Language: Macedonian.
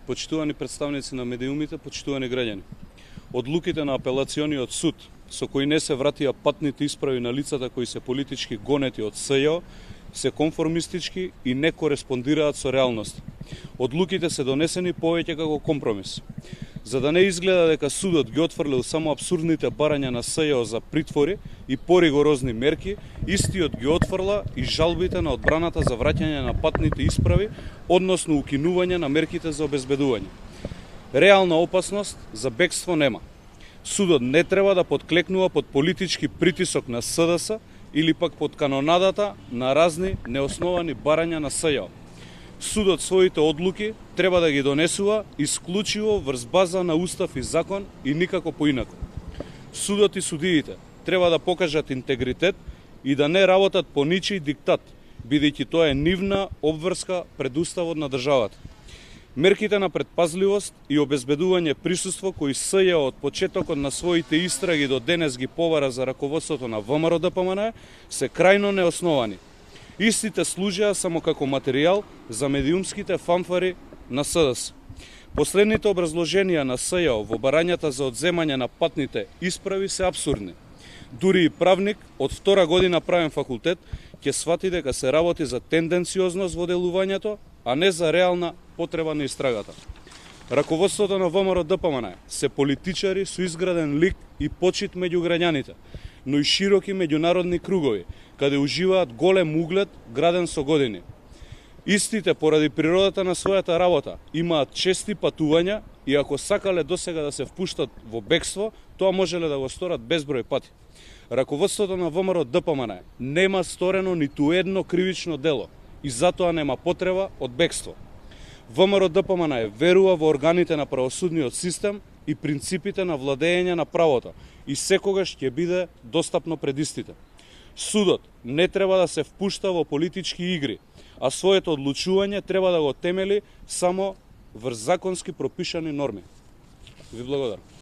почитувани представници на медиумите, почитувани граѓани. Одлуките на апелациониот суд, со кои не се вратија патните исправи на лицата кои се политички гонети од СЈО, се конформистички и не кореспондираат со реалност. Одлуките се донесени повеќе како компромис. За да не изгледа дека судот ги отфрлил само абсурдните барања на СЈО за притвори и поригорозни мерки, истиот ги отфрла и жалбите на одбраната за враќање на патните исправи, односно укинување на мерките за обезбедување. Реална опасност за бегство нема. Судот не треба да подклекнува под политички притисок на СДС или пак под канонадата на разни неосновани барања на СЈО. Судот своите одлуки треба да ги донесува исклучиво врз база на устав и закон и никако поинако. Судот и судиите треба да покажат интегритет и да не работат по ничиј диктат, бидејќи тоа е нивна обврска пред уставот на државата. Мерките на предпазливост и обезбедување присуство кои СЈО од почетокот на своите истраги до денес ги побара за раководството на ВМРО-ДПМН се крајно неосновани. Истите служеа само како материјал за медиумските фанфари на СДС. Последните образложенија на СЈО во барањата за одземање на патните исправи се абсурдни. Дури и правник од втора година правен факултет ќе свати дека се работи за тенденциозност во делувањето, а не за реална потреба на истрагата. Раководството на ВМРО-ДПМН се политичари со изграден лик и почит меѓу граѓаните, но и широки меѓународни кругови, каде уживаат голем углед граден со години. Истите, поради природата на својата работа, имаат чести патувања и ако сакале досега да се впуштат во бегство, тоа можеле да го сторат безброј пати. Раководството на ВМРО-ДПМН нема сторено ниту едно кривично дело и затоа нема потреба од бегство. ВМРО-ДПМН верува во органите на правосудниот систем и принципите на владење на правото и секогаш ќе биде достапно пред истите. Судот не треба да се впушта во политички игри, а своето одлучување треба да го темели само врз законски пропишани норми. Ви благодарам.